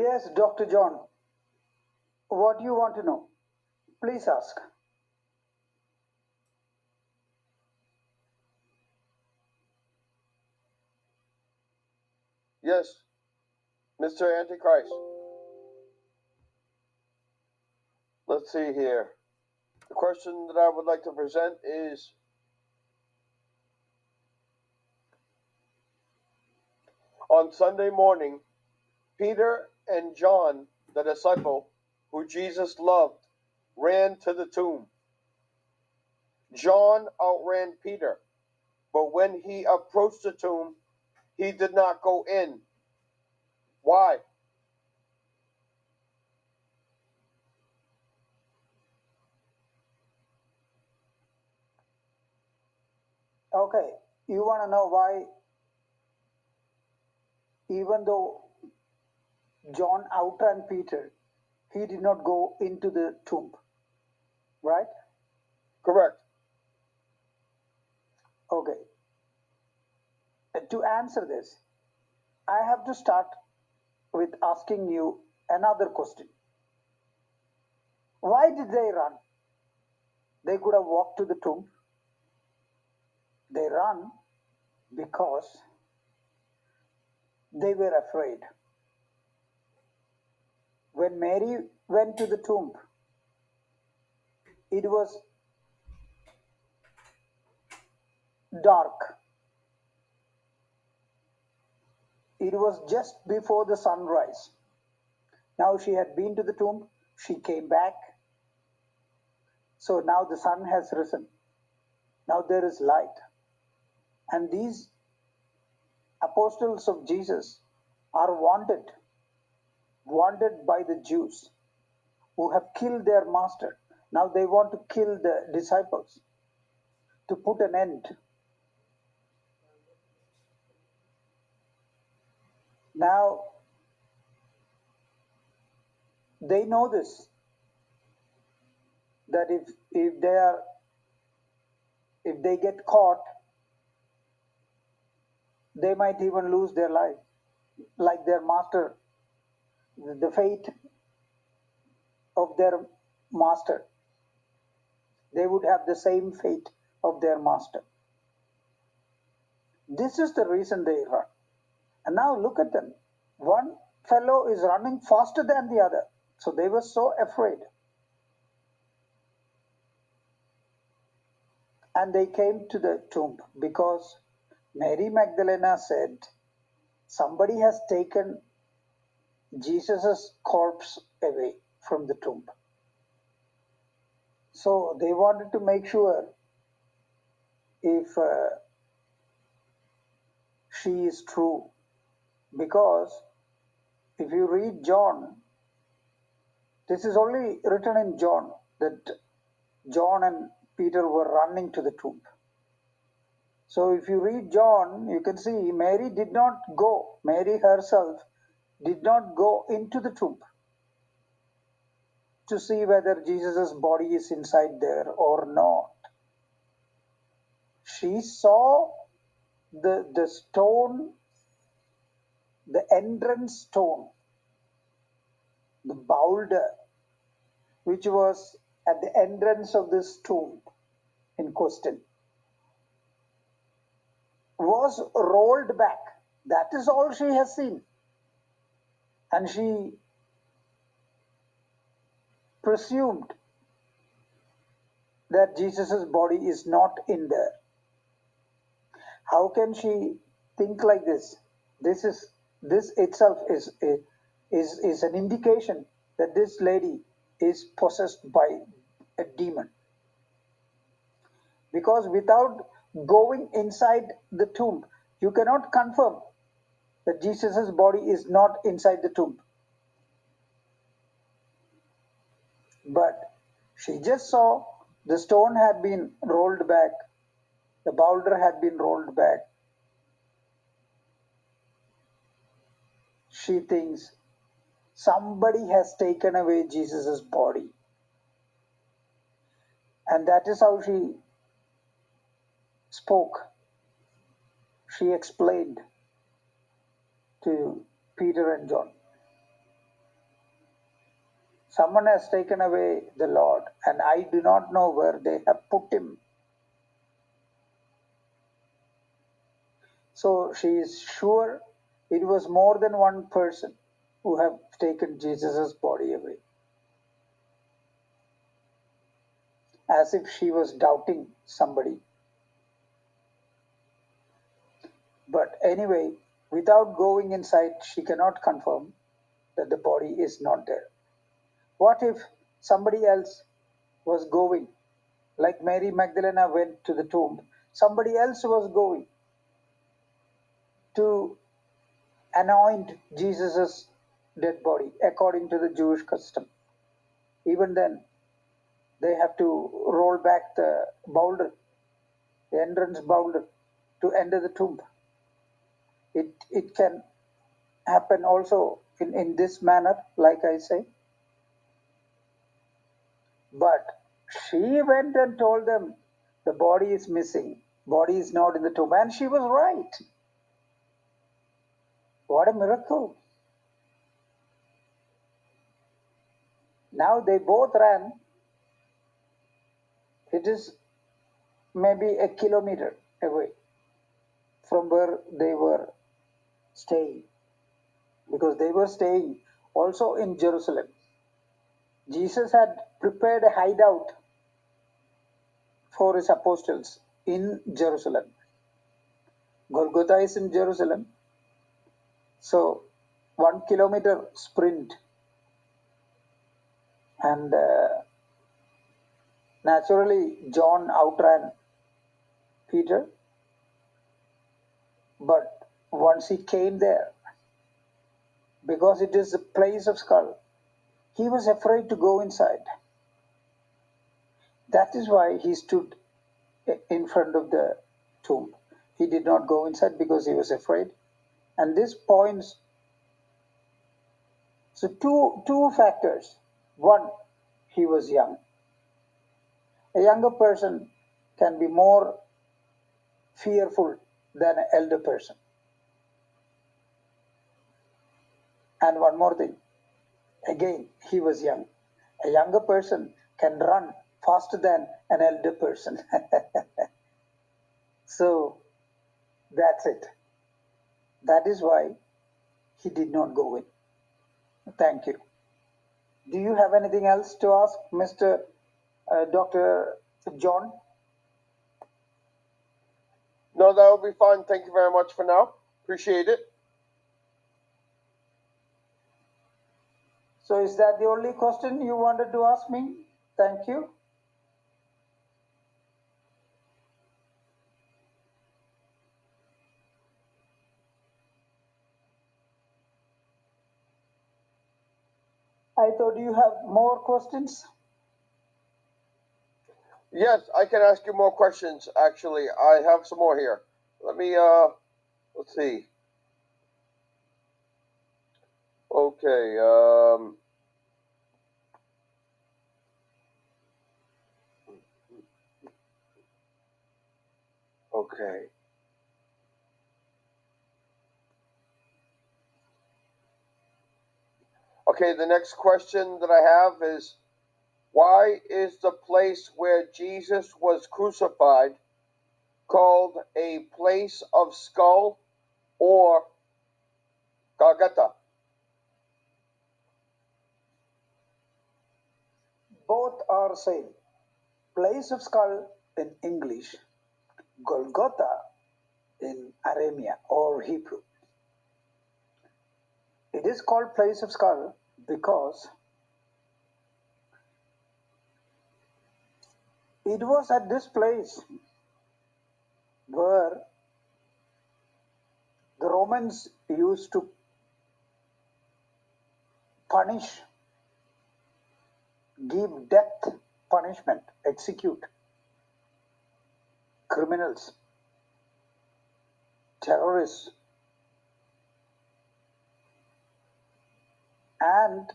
Yes, Dr. John, what do you want to know? Please ask. Yes, Mr. Antichrist. Let's see here. The question that I would like to present is, on Sunday morning, Peter and John, the disciple who Jesus loved, ran to the tomb. John outran Peter, but when he approached the tomb, he did not go in. Why? Okay, you want to know why, even though John outran Peter, he did not go into the tomb, right? Correct. Okay. To answer this, I have to start with asking you another question. Why did they run? They could have walked to the tomb. They ran because they were afraid. When Mary went to the tomb, it was dark. It was just before the sunrise. Now she had been to the tomb, she came back. So now the sun has risen. Now there is light. And these apostles of Jesus are wanted by the Jews who have killed their master. Now they want to kill the disciples to put an end. Now they know this, that if they get caught, they might even lose their life, like their master, the fate of their master. They would have the same fate of their master. This is the reason they run. And now look at them. One fellow is running faster than the other. So they were so afraid. And they came to the tomb because Mary Magdalena said, somebody has taken Jesus' corpse away from the tomb. So they wanted to make sure if she is true. Because if you read John, this is only written in John, that John and Peter were running to the tomb. So if you read John, you can see Mary did not go. Mary herself did not go into the tomb to see whether Jesus' body is inside there or not. She saw the stone, the entrance stone, the boulder, which was at the entrance of this tomb in question, was rolled back. That is all she has seen. And she presumed that Jesus' body is not in there. How can she think like this? This itself is an indication that this lady is possessed by a demon. Because without going inside the tomb, you cannot confirm that Jesus' body is not inside the tomb. But she just saw the stone had been rolled back, the boulder had been rolled back. She thinks somebody has taken away Jesus' body. And that is how she spoke. She explained to Peter and John. Someone has taken away the Lord, and I do not know where they have put him. So she is sure it was more than one person who have taken Jesus' body away. As if she was doubting somebody. But anyway, without going inside, she cannot confirm that the body is not there. What if somebody else was going, like Mary Magdalena went to the tomb? Somebody else was going to anoint Jesus' dead body according to the Jewish custom. Even then, they have to roll back the boulder, the entrance boulder, to enter the tomb. It can happen also in this manner, like I say. But she went and told them the body is missing, body is not in the tomb, and she was right. What a miracle. Now they both ran. It is maybe a kilometer away from where they were staying, because they were staying also in Jerusalem. Jesus had prepared a hideout for his apostles in Jerusalem. Golgotha is in Jerusalem. So 1 kilometer sprint, and naturally John outran Peter, but once he came there, because it is a place of skull, he was afraid to go inside. That is why he stood in front of the tomb. He did not go inside because he was afraid. And this points to two factors. One, he was young. A younger person can be more fearful than an elder person. And one more thing, again, he was young. A younger person can run faster than an elder person. So that's it. That is why he did not go in. Thank you. Do you have anything else to ask, Mr. Dr. John? No, that will be fine. Thank you very much for now. Appreciate it. So is that the only question you wanted to ask me? Thank you. I thought you have more questions. Yes, I can ask you more questions, actually. I have some more here. Let me, let's see. Okay, okay. Okay, the next question that I have is, why is the place where Jesus was crucified called a place of skull or Golgotha? Both are same. Place of skull in English, Golgotha in Aramaic or Hebrew. It is called place of skull because it was at this place where the Romans used to punish, give death punishment, execute criminals, terrorists, and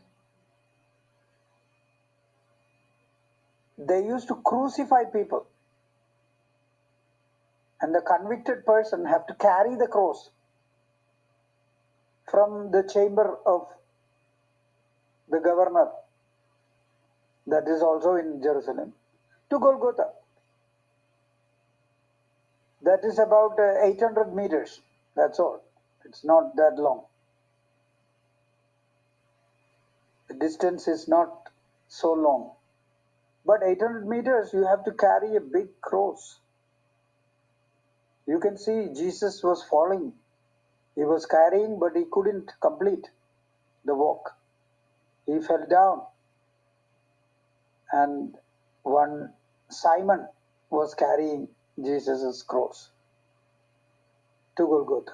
they used to crucify people, and the convicted person have to carry the cross from the chamber of the governor that is also in Jerusalem, to Golgotha. That is about 800 meters. That's all. It's not that long. The distance is not so long. But 800 meters, you have to carry a big cross. You can see Jesus was falling. He was carrying, but he couldn't complete the walk. He fell down. And one Simon was carrying Jesus' cross to Golgotha.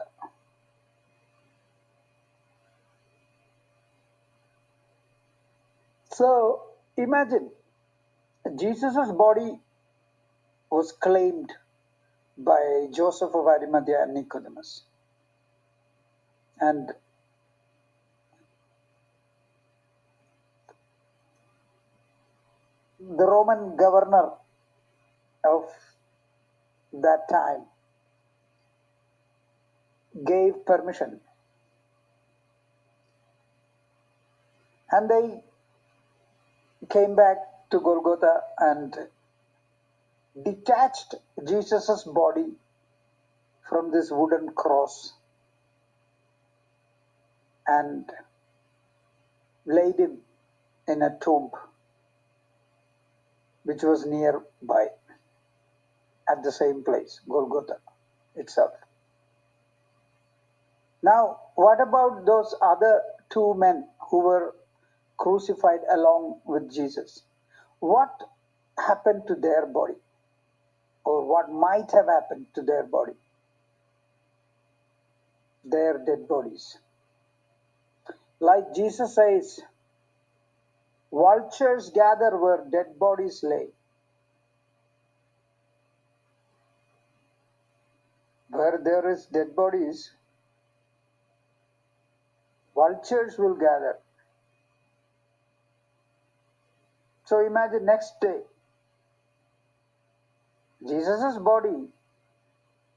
So imagine, Jesus' body was claimed by Joseph of Arimathea and Nicodemus. And the Roman governor of that time gave permission. And they came back to Golgotha and detached Jesus' body from this wooden cross and laid him in a tomb which was nearby at the same place, Golgotha itself. Now, what about those other two men who were crucified along with Jesus? What happened to their body? Or what might have happened to their body? Their dead bodies. Like Jesus says, vultures gather where dead bodies lay. Where there is dead bodies, vultures will gather. So imagine next day, Jesus' body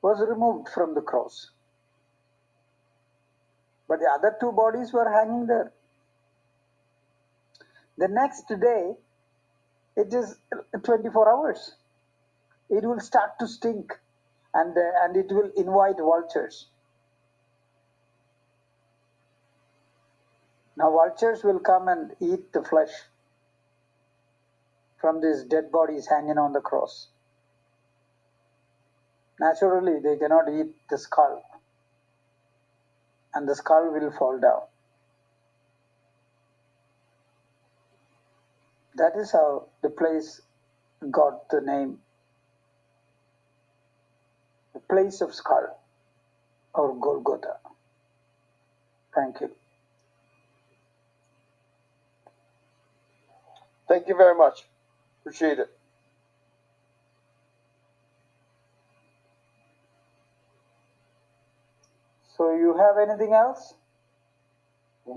was removed from the cross. But the other two bodies were hanging there. The next day, it is 24 hours. It will start to stink and it will invite vultures. Now vultures will come and eat the flesh from these dead bodies hanging on the cross. Naturally, they cannot eat the skull, and the skull will fall down. That is how the place got the name, the place of skull, or Golgotha. Thank you. Thank you very much. Appreciate it. So you have anything else?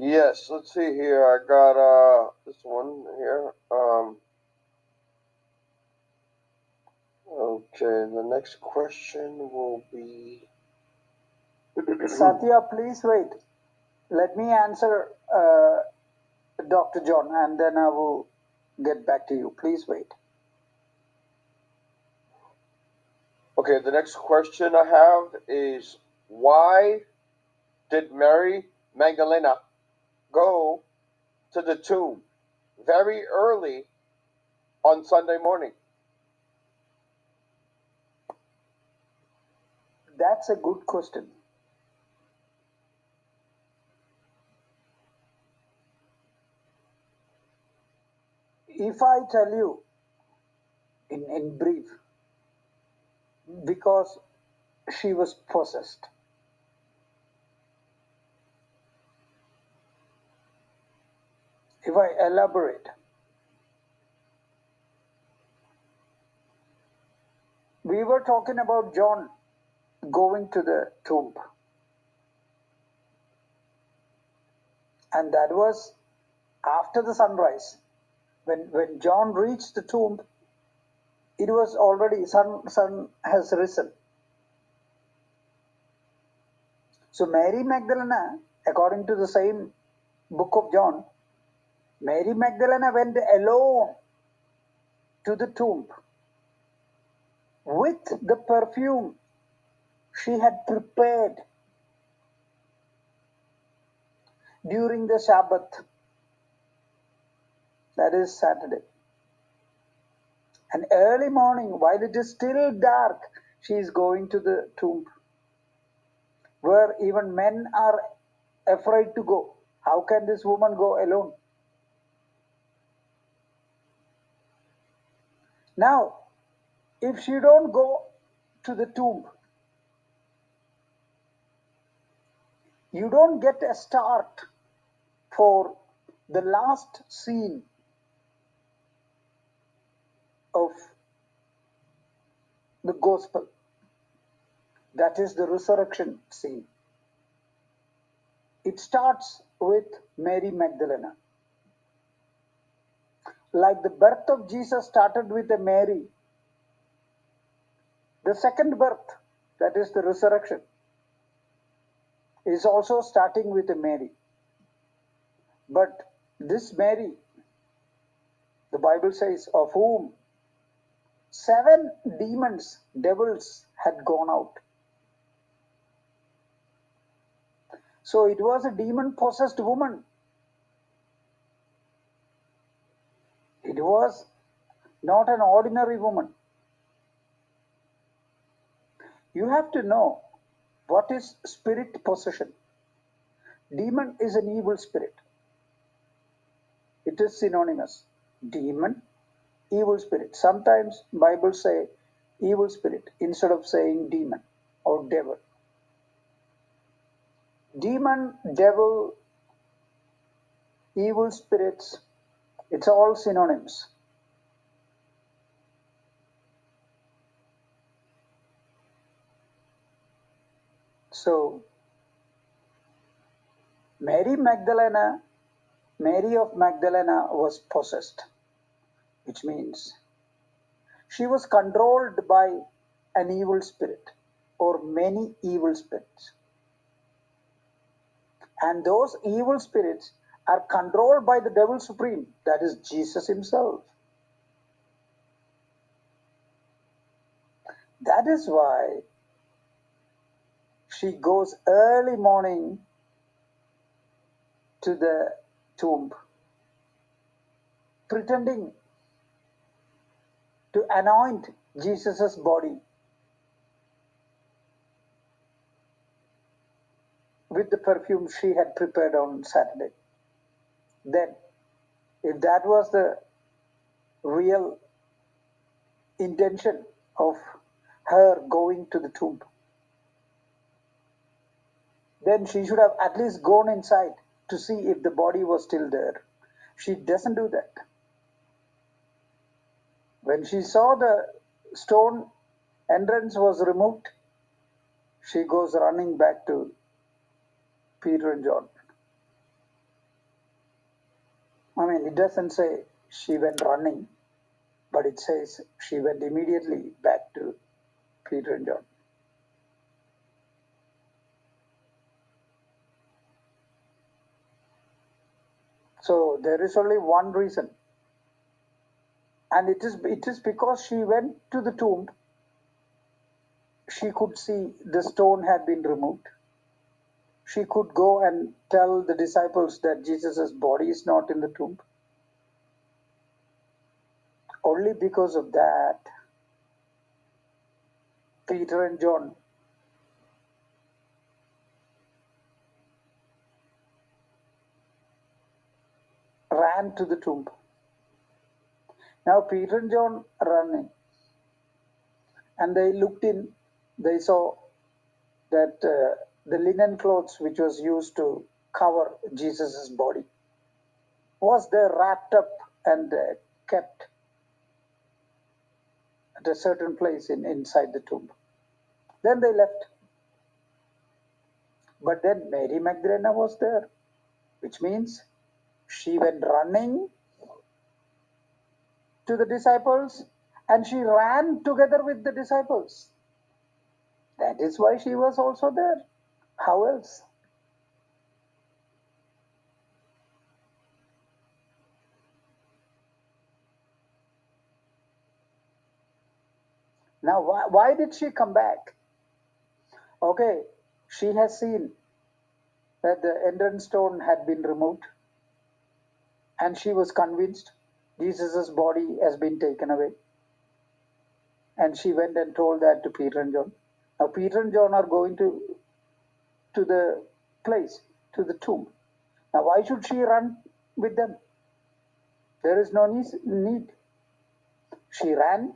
Yes, let's see here. I got this one here. Okay, the next question will be Satya, please wait. Let me answer Dr. John and then I will get back to you. Please wait. Okay, the next question I have is why did Mary Magdalena go to the tomb very early on Sunday morning? That's a good question. If I tell you in brief, because she was possessed. If I elaborate, we were talking about John going to the tomb. And that was after the sunrise. When John reached the tomb, it was already, sun has risen. So Mary Magdalena, according to the same book of John, Mary Magdalena went alone to the tomb with the perfume she had prepared during the Sabbath, that is Saturday. And early morning, while it is still dark, she is going to the tomb where even men are afraid to go. How can this woman go alone? Now, if she don't go to the tomb, you don't get a start for the last scene of the gospel. That is the resurrection scene. It starts with Mary Magdalene. Like the birth of Jesus started with a Mary, the second birth, that is the resurrection, is also starting with a Mary. But this Mary, the Bible says, of whom 7 demons, devils, had gone out. So it was a demon-possessed woman. It was not an ordinary woman. You have to know what is spirit possession. Demon is an evil spirit. It is synonymous. Demon, evil spirit. Sometimes Bible say evil spirit instead of saying demon or devil. Demon, devil, evil spirits, it's all synonyms. So Mary of Magdalene was possessed, which means she was controlled by an evil spirit or many evil spirits. And those evil spirits are controlled by the devil supreme, that is Jesus himself. That is why she goes early morning to the tomb, pretending to anoint Jesus' body with the perfume she had prepared on Saturday. Then, if that was the real intention of her going to the tomb, then she should have at least gone inside to see if the body was still there. She doesn't do that. When she saw the stone entrance was removed, she goes running back to Peter and John. I mean, it doesn't say she went running, but it says she went immediately back to Peter and John. So there is only one reason. And it is because she went to the tomb, she could see the stone had been removed. She could go and tell the disciples that Jesus' body is not in the tomb. Only because of that, Peter and John ran to the tomb. Now Peter and John running, and they looked in, they saw that the linen clothes which was used to cover Jesus' body was there wrapped up and kept at a certain place inside the tomb. Then they left. But then Mary Magdalene was there, which means she went running to the disciples and she ran together with the disciples. That is why she was also there. How else? Now, why did she come back? Okay, she has seen that the entrance stone had been removed, and she was convinced Jesus' body has been taken away. And she went and told that to Peter and John. Now, Peter and John are going to the place, to the tomb. Now, why should she run with them? There is no need. She ran.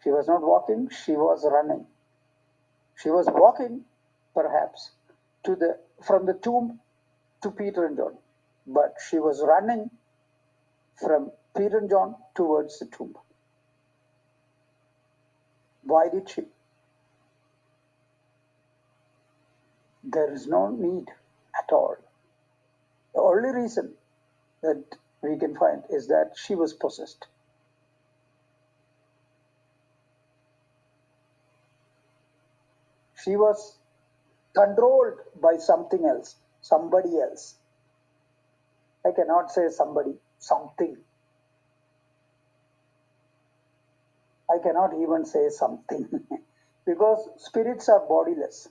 She was not walking. She was running. She was walking, perhaps, from the tomb to Peter and John. But she was running from Peter and John towards the tomb. Why did she? There is no need at all. The only reason that we can find is that she was possessed. She was controlled by something else, somebody else. I cannot say somebody, something. I cannot even say something because spirits are bodiless.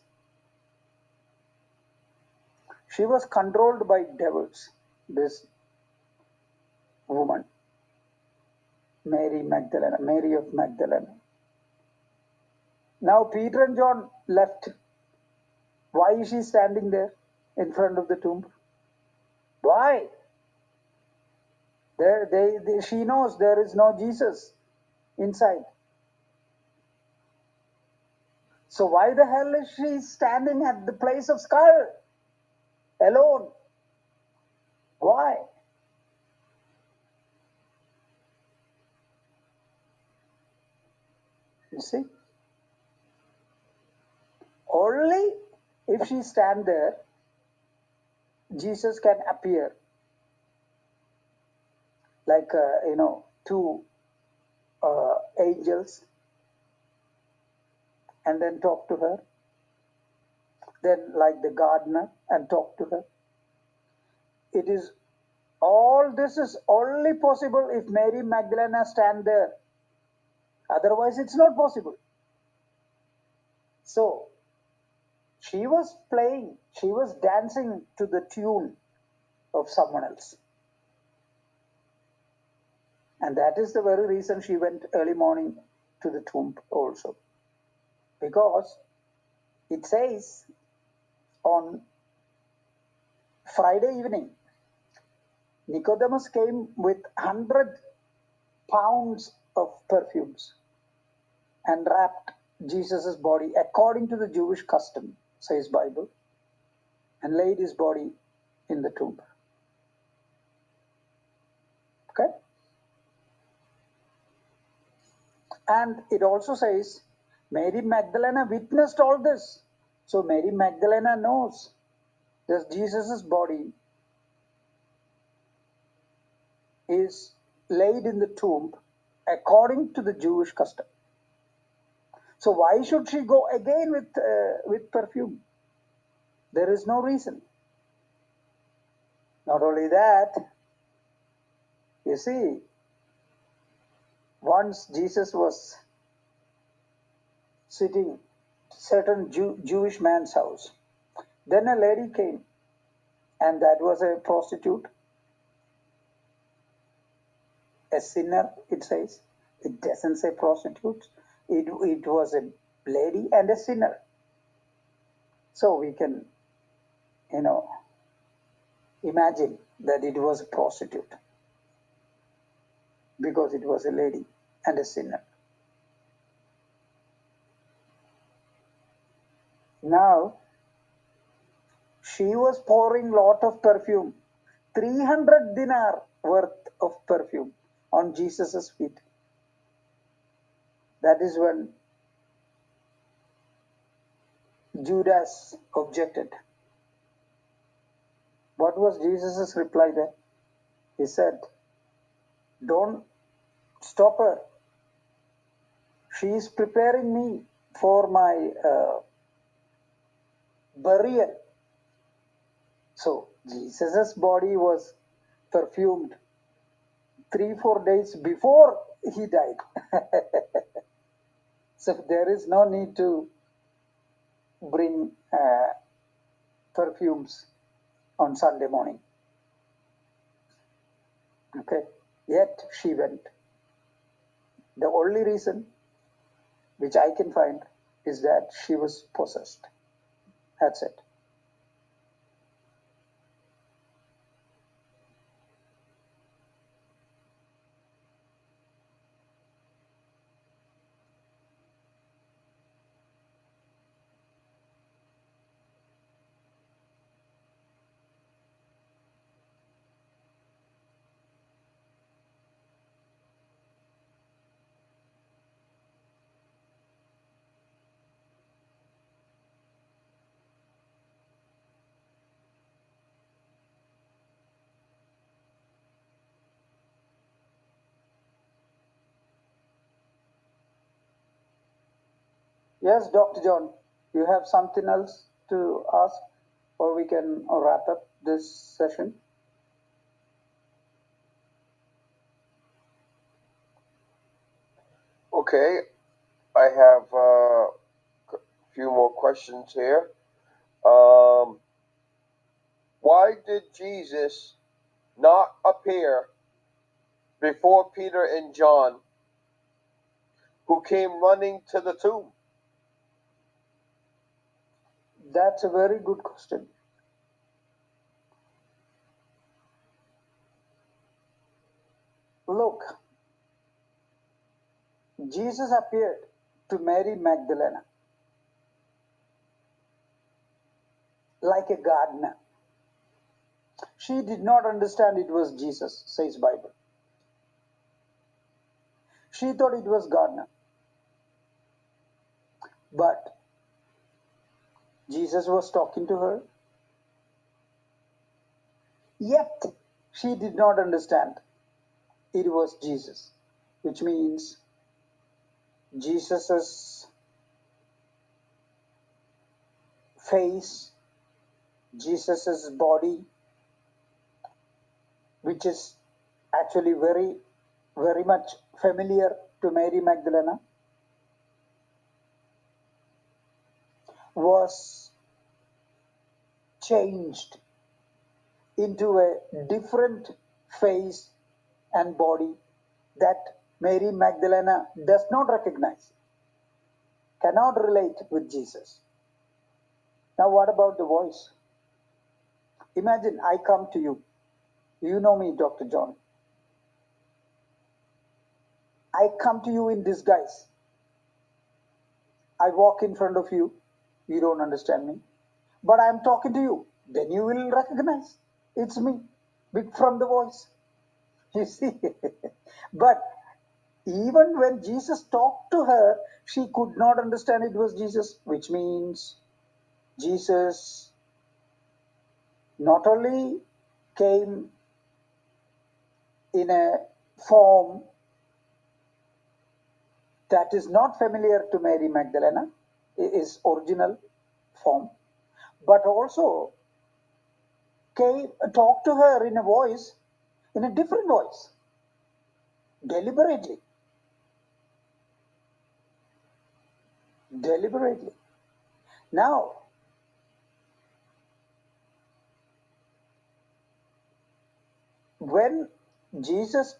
She was controlled by devils, this woman, Mary of Magdalene. Now Peter and John left. Why is she standing there in front of the tomb? Why? She knows there is no Jesus inside. So why the hell is she standing at the place of skull alone? Why? You see? Only if she stand there, Jesus can appear like, two angels and then talk to her. Then like the gardener and talk to her. All this is only possible if Mary Magdalene stand there. Otherwise, it's not possible. So, she was playing, she was dancing to the tune of someone else. And that is the very reason she went early morning to the tomb also. Because it says on Friday evening, Nicodemus came with 100 pounds of perfumes and wrapped Jesus' body according to the Jewish custom, says Bible, and laid his body in the tomb. Okay? And it also says Mary Magdalene witnessed all this. So Mary Magdalene knows that Jesus' body is laid in the tomb according to the Jewish custom. So why should she go again with perfume? There is no reason. Not only that, you see, once Jesus was sitting certain Jewish man's house, then a lady came, and that was a prostitute, a sinner, it says. It doesn't say prostitute. It was a lady and a sinner. So we can, imagine that it was a prostitute because it was a lady and a sinner. Now, she was pouring lot of perfume, 300 dinar worth of perfume on Jesus' feet. That is when Judas objected. What was Jesus' reply there? He said, don't stop her. She is preparing me for my burial. So Jesus' body was perfumed 3-4 days before he died. So there is no need to bring perfumes on Sunday morning. Okay, yet she went. The only reason which I can find is that she was possessed. That's it. Yes, Dr. John, you have something else to ask, or we can wrap up this session? Okay, I have a few more questions here. Why did Jesus not appear before Peter and John, who came running to the tomb? That's a very good question. Look, Jesus appeared to Mary Magdalene like a gardener. She did not understand it was Jesus, says Bible. She thought it was gardener. But Jesus was talking to her. Yet she did not understand it was Jesus, which means Jesus's face, Jesus's body, which is actually very, very much familiar to Mary Magdalene, was changed into a different face and body that Mary Magdalene does not recognize, cannot relate with Jesus. Now, what about the voice? Imagine I come to you. You know me, Dr. John. I come to you in disguise. I walk in front of you. You don't understand me. But I'm talking to you. Then you will recognize it's me from the voice. You see? But even when Jesus talked to her, she could not understand it was Jesus, which means Jesus not only came in a form that is not familiar to Mary Magdalene, his original form, but also came talked to her in a voice, in a different voice, deliberately. Deliberately. Now, when Jesus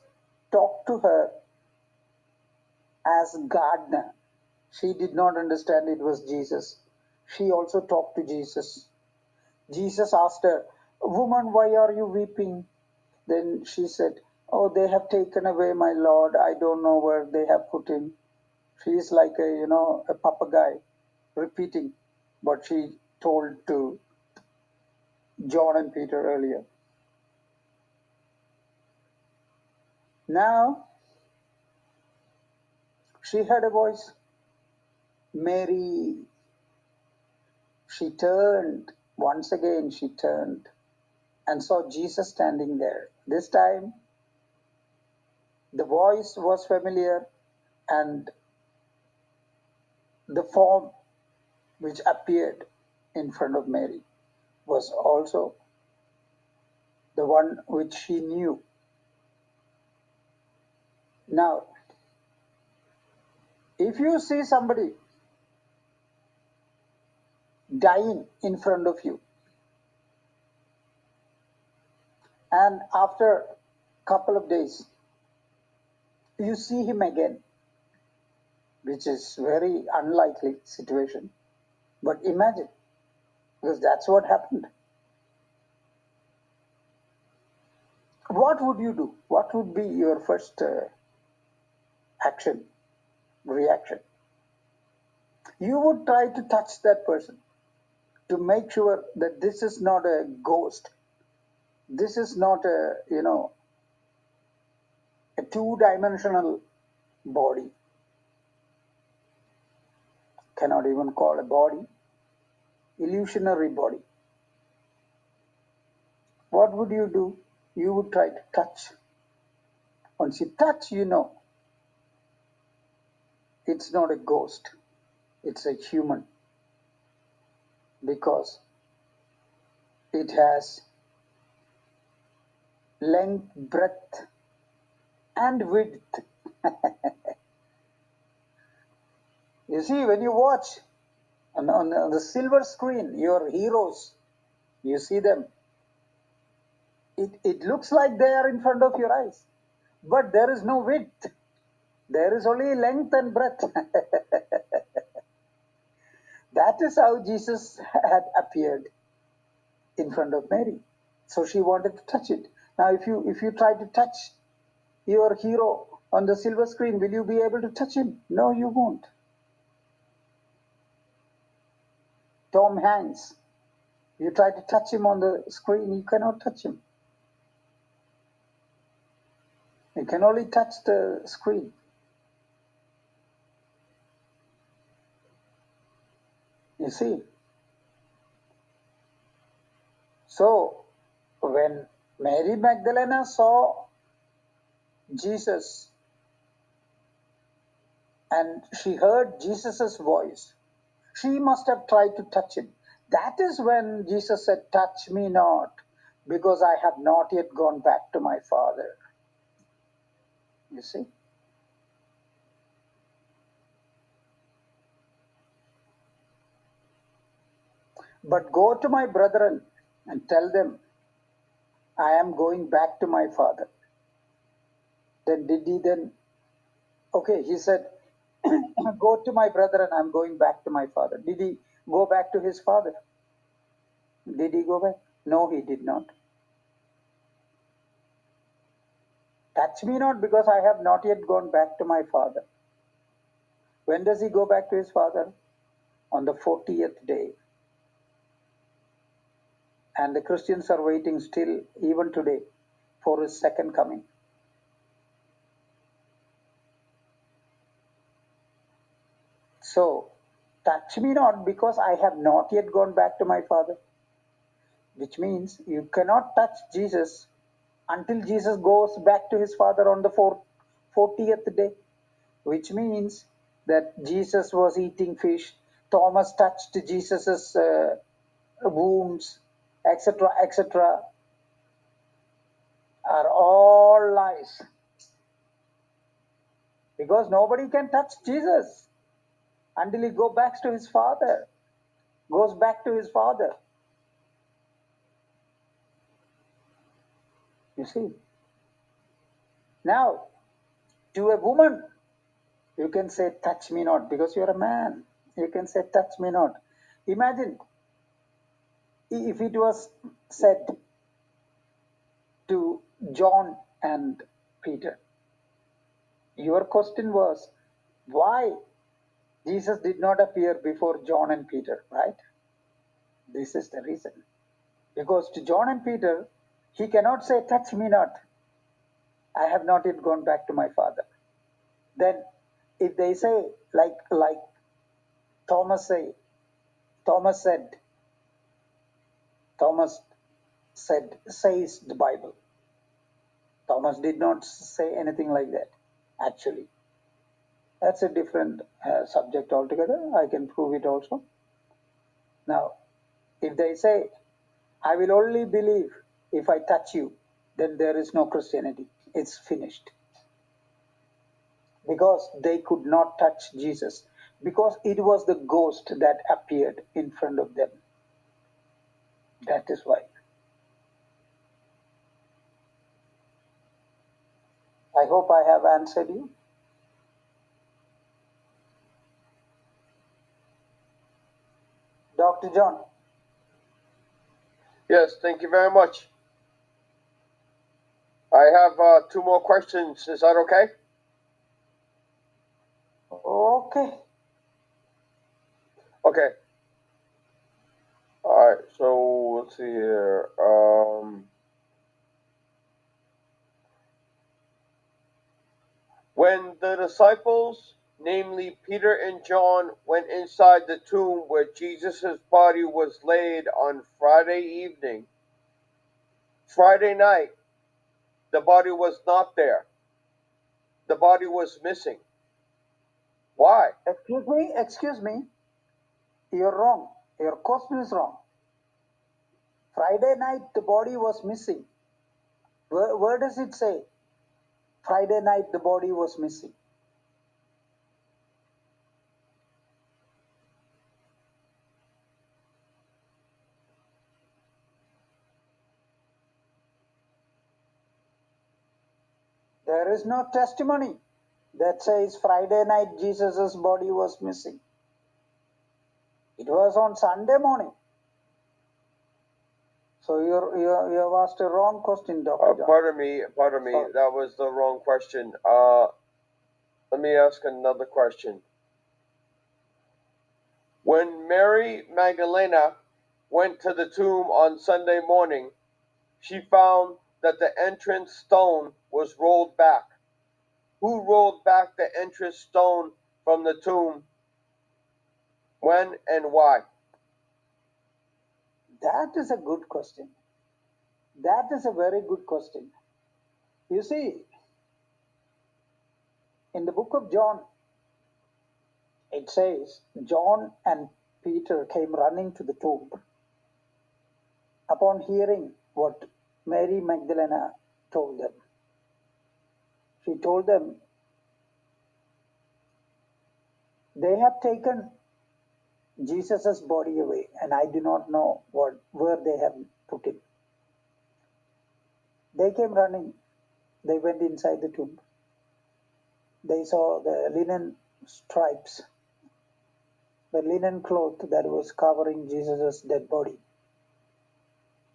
talked to her as gardener, she did not understand it was Jesus. She also talked to Jesus. Jesus asked her, "Woman, why are you weeping?" Then she said, "Oh, they have taken away my Lord. I don't know where they have put him." She is like a papagay repeating what she told to John and Peter earlier. Now she heard a voice, "Mary." She turned. Once again, she turned and saw Jesus standing there. This time, the voice was familiar and the form which appeared in front of Mary was also the one which she knew. Now, If you see somebody dying in front of you, and after a couple of days you see him again, which is very unlikely situation, but imagine, because that's what happened. What would you do? What would be your first action, reaction? You would try to touch that person to make sure that this is not a ghost. This is not a, a two-dimensional body. Cannot even call a body, illusionary body. What would you do? You would try to touch. Once you touch, it's not a ghost, it's a human, because it has length, breadth, and width. You see, when you watch on the silver screen, your heroes, you see them, it looks like they are in front of your eyes, but there is no width. There is only length and breadth. That is how Jesus had appeared in front of Mary. So she wanted to touch it. Now, if you try to touch your hero on the silver screen, will you be able to touch him? No, you won't. Tom Hanks, you try to touch him on the screen, you cannot touch him. You can only touch the screen. You see? So, when Mary Magdalena saw Jesus and she heard Jesus' voice, she must have tried to touch him. That is when Jesus said, "Touch me not, because I have not yet gone back to my Father." You see? But go to my brethren and tell them, I am going back to my Father. Then did he then? Okay, he said, go to my brethren, I'm going back to my Father. Did he go back to his Father? Did he go back? No, he did not. Touch me not, because I have not yet gone back to my Father. When does he go back to his Father? On the 40th day. And the Christians are waiting still, even today, for his second coming. So, touch me not, because I have not yet gone back to my Father. Which means you cannot touch Jesus until Jesus goes back to his Father on the 40th day. Which means that Jesus was eating fish, Thomas touched Jesus's wounds, etc., etc., are all lies. Because nobody can touch Jesus until he goes back to his Father. Goes back to his Father. You see? Now, to a woman, you can say, touch me not, because you're a man. You can say, touch me not. Imagine if it was said to John and Peter. Your question was, why Jesus did not appear before John and Peter, right? This is the reason. Because to John and Peter, he cannot say, touch me not. I have not yet gone back to my Father. Then if they say, like Thomas said, says the Bible. Thomas did not say anything like that, actually. That's a different subject altogether. I can prove it also. Now, if they say, I will only believe if I touch you, then there is no Christianity. It's finished. because they could not touch Jesus, because it was the ghost that appeared in front of them. That is why. I hope I have answered you. Dr. John. Yes, thank you very much. I have 2 more questions. Is that okay? Okay. Okay. All right. So let's see here. When the disciples, namely Peter and John, went inside the tomb where Jesus' body was laid on Friday night, the body was not there. The body was missing. Why? Excuse me. You're wrong. Your question is wrong. Friday night, the body was missing. Where does it say? Friday night, the body was missing. There is no testimony that says Friday night Jesus' body was missing. It was on Sunday morning. So you have asked a wrong question, Dr. John. Pardon me. Sorry. That was the wrong question. Let me ask another question. When Mary Magdalena went to the tomb on Sunday morning, she found that the entrance stone was rolled back. Who rolled back the entrance stone from the tomb? When and why? That is a good question. That is a very good question. You see, in the book of John, it says John and Peter came running to the tomb upon hearing what Mary Magdalena told them. She told them, they have taken Jesus' body away, and I do not know where they have put him. They came running. They went inside the tomb. They saw the linen stripes, the linen cloth that was covering Jesus' dead body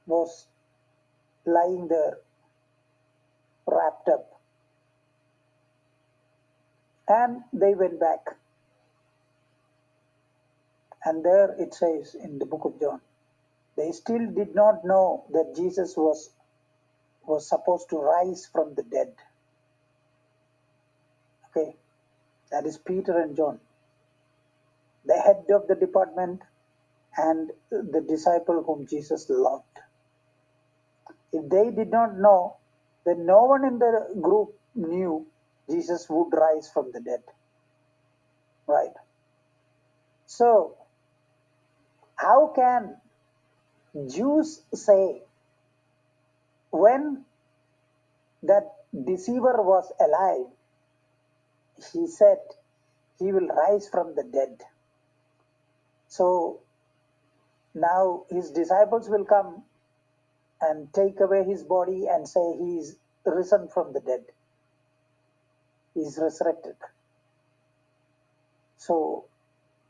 was lying there, wrapped up. And they went back. And there it says in the book of John, they still did not know that Jesus was supposed to rise from the dead. Okay, that is Peter and John, the head of the department and the disciple whom Jesus loved. If they did not know, then no one in the group knew Jesus would rise from the dead. Right? So, how can Jews say when that deceiver was alive, he said he will rise from the dead? So now his disciples will come and take away his body and say he is risen from the dead. He is resurrected. So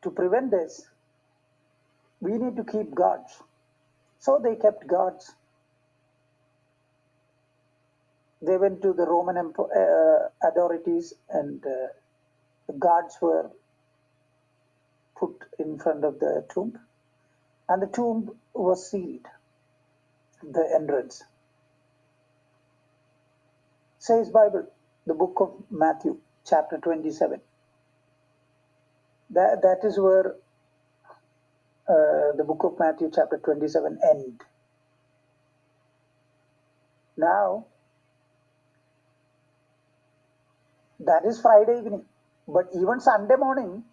to prevent this, we need to keep guards. So they kept guards. They went to the Roman authorities, and the guards were put in front of the tomb, and the tomb was sealed, the entrance. Says Bible, the book of Matthew, chapter 27. That is where the book of Matthew, chapter 27 end. Now, that is Friday evening. But even Sunday morning,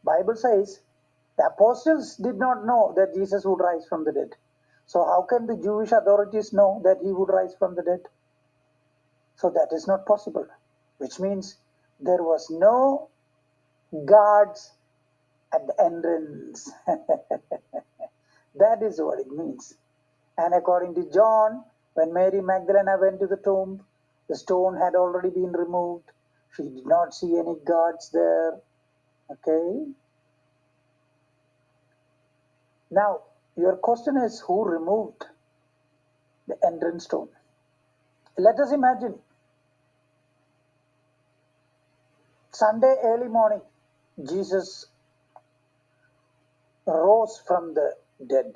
Bible says the apostles did not know that Jesus would rise from the dead. So how can the Jewish authorities know that he would rise from the dead? So that is not possible, which means There was no guards at the entrance. That is what it means. And according to John, when Mary Magdalene went to the tomb, the stone had already been removed. She did not see any guards there. Okay. Now, your question is, who removed the entrance stone? Let us imagine Sunday early morning, Jesus rose from the dead.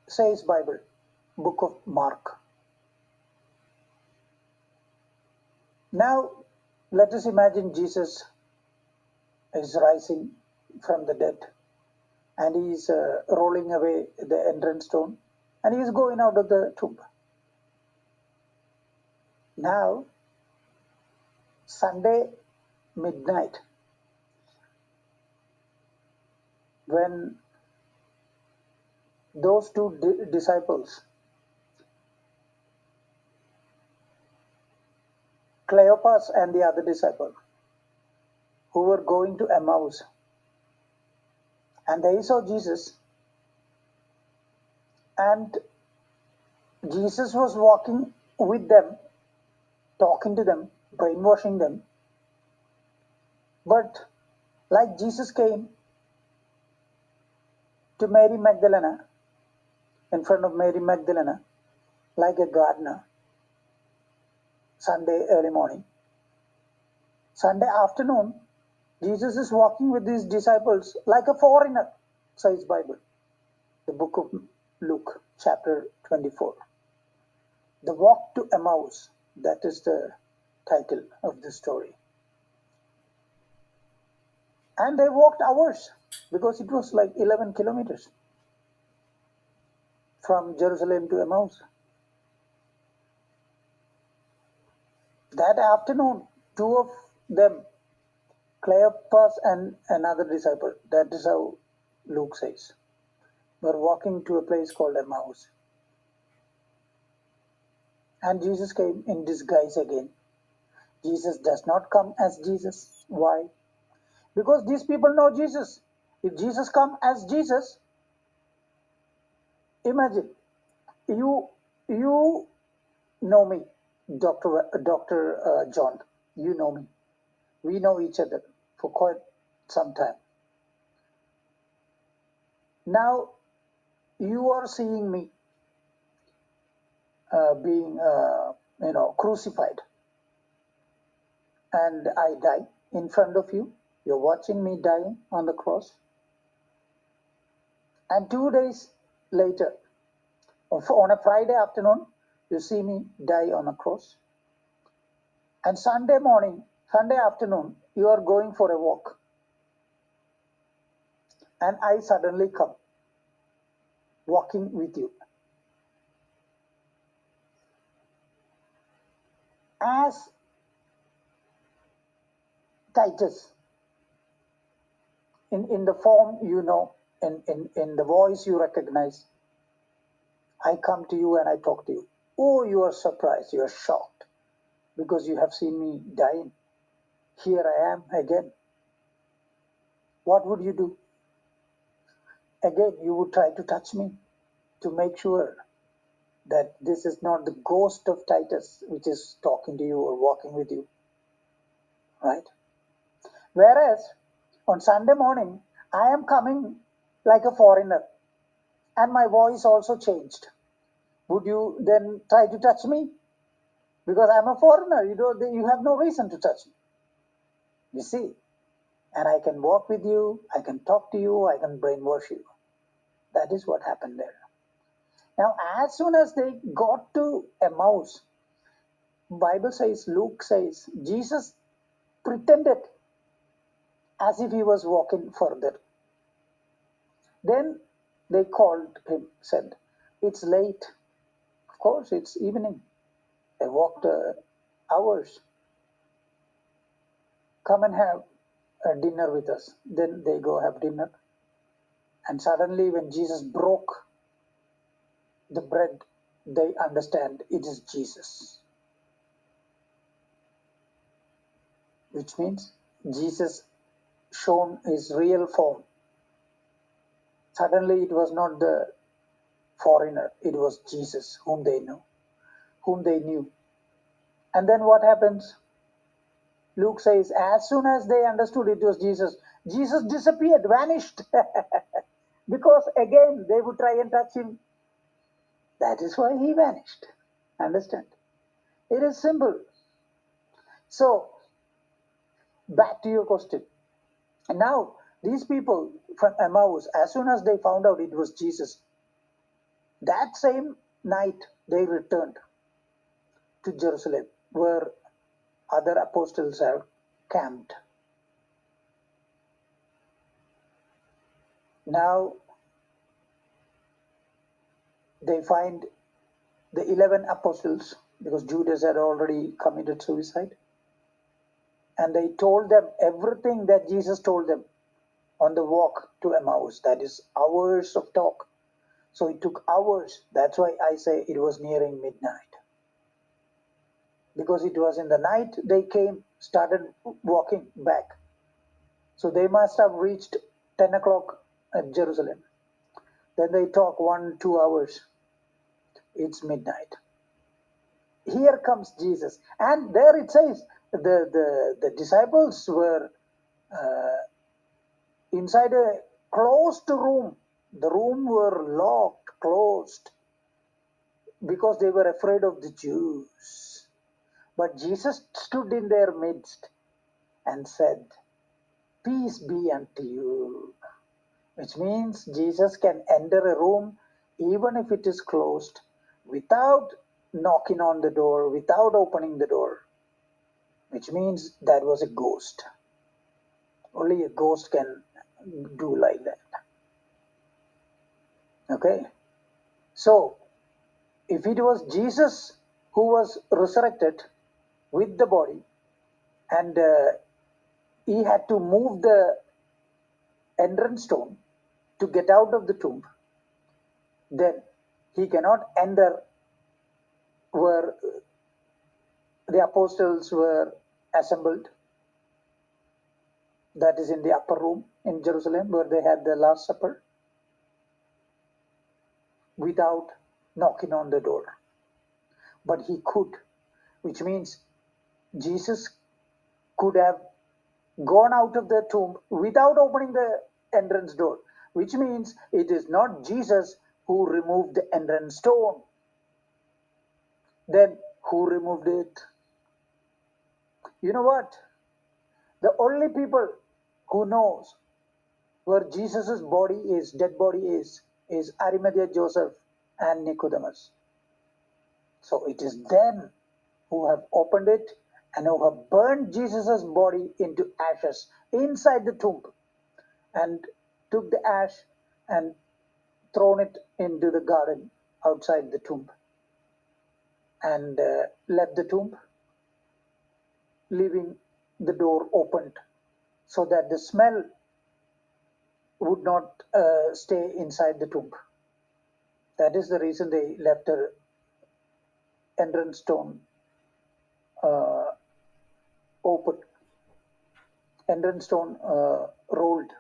Says Bible, book of Mark. Now, let us imagine Jesus is rising from the dead and he is rolling away the entrance stone and he is going out of the tomb. Now, Sunday midnight, when those two disciples, Cleopas and the other disciple, who were going to Emmaus, and they saw Jesus, and Jesus was walking with them, talking to them, brainwashing them. But like Jesus came to Mary Magdalene, in front of Mary Magdalene, like a gardener, Sunday early morning. Sunday afternoon, Jesus is walking with his disciples like a foreigner, says Bible, the book of Luke, chapter 24. The walk to Emmaus, that is the title of the story. And they walked hours because it was like 11 kilometers from Jerusalem to Emmaus. That afternoon, two of them, Cleopas and another disciple, that is how Luke says, were walking to a place called Emmaus. And Jesus came in disguise again. Jesus does not come as Jesus. Why? Because these people know Jesus. If Jesus come as Jesus, imagine, you know me, Dr. John. You know me. We know each other for quite some time. Now, you are seeing me being, crucified, and I die in front of you. You're watching me dying on the cross. And 2 days later, on a Friday afternoon, you see me die on a cross. And Sunday morning, Sunday afternoon, you are going for a walk. And I suddenly come, walking with you. As Titus, in the form you know, in the voice you recognize, I come to you and I talk to you. Oh, you are surprised, you are shocked, because you have seen me dying. Here I am again. What would you do? Again, you would try to touch me to make sure that this is not the ghost of Titus which is talking to you or walking with you, right? Whereas on Sunday morning, I am coming like a foreigner and my voice also changed. Would you then try to touch me? Because I'm a foreigner, you have no reason to touch me. You see? And I can walk with you, I can talk to you, I can brainwash you. That is what happened there. Now, as soon as they got to Emmaus, Bible says, Luke says, Jesus pretended as if he was walking further. Then they called him, said, it's late. Of course, it's evening. They walked hours. Come and have a dinner with us. Then they go have dinner. And suddenly when Jesus broke the bread, they understand it is Jesus. which means Jesus shown his real form. Suddenly it was not the foreigner, it was Jesus whom they knew. And then what happens? Luke says, as soon as they understood it was Jesus, Jesus disappeared, vanished. Because again they would try and touch him. That is why he vanished. Understand? It is simple. So, back to your question. And now, these people from Emmaus, as soon as they found out it was Jesus, that same night they returned to Jerusalem, where other apostles have camped. Now, they find the 11 apostles, because Judas had already committed suicide, and they told them everything that Jesus told them on the walk to Emmaus. That is hours of talk. So it took hours. That's why I say it was nearing midnight. Because it was in the night they started walking back. So they must have reached 10 o'clock at Jerusalem. Then they talk 1-2 hours. It's midnight. Here comes Jesus. And there it says the disciples were inside a closed room. The room were locked, closed, because they were afraid of the Jews. But Jesus stood in their midst and said, peace be unto you. Which means Jesus can enter a room even if it is closed without knocking on the door, without opening the door. Which means that was a ghost. Only a ghost can do like that. Okay? So, if it was Jesus who was resurrected with the body, and he had to move the entrance stone to get out of the tomb, then he cannot enter where the apostles were assembled. That is in the upper room in Jerusalem where they had the Last Supper, without knocking on the door. But he could, which means Jesus could have gone out of the tomb without opening the entrance door, which means it is not Jesus who removed the entrance stone. Then who removed it? You know what? The only people who knows where Jesus' body is, dead body is Arimathea Joseph and Nicodemus. So it is them who have opened it and who have burned Jesus' body into ashes inside the tomb, and took the ash and thrown it into the garden outside the tomb, and left the tomb, leaving the door opened so that the smell would not stay inside the tomb. That is the reason they left a entrance stone uh, open, entrance stone rolled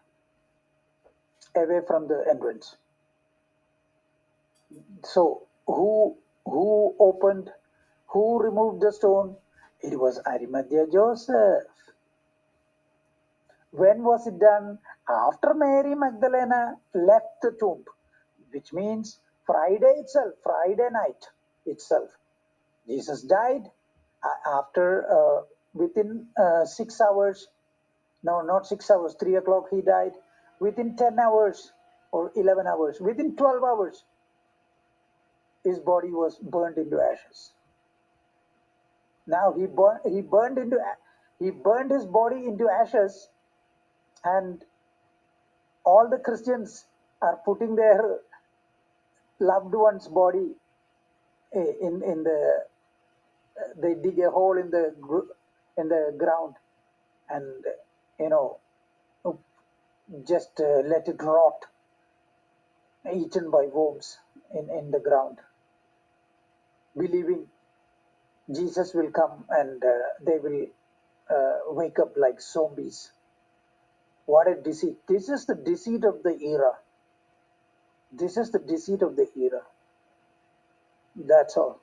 away from the entrance. So who opened, who removed the stone? It was Arimathea Joseph. When was it done? After Mary Magdalena left the tomb, which means Friday itself, Friday night itself. Jesus died after within 6 hours. No, not 6 hours, 3 o'clock he died. Within 10 hours or 11 hours, within 12 hours, his body was burned into ashes. Now he burned his body into ashes, and all the Christians are putting their loved one's body in the they dig a hole in the ground, and you know just let it rot, eaten by worms in the ground, believing Jesus will come and they will wake up like zombies. What a deceit. This is the deceit of the era. This is the deceit of the era. That's all.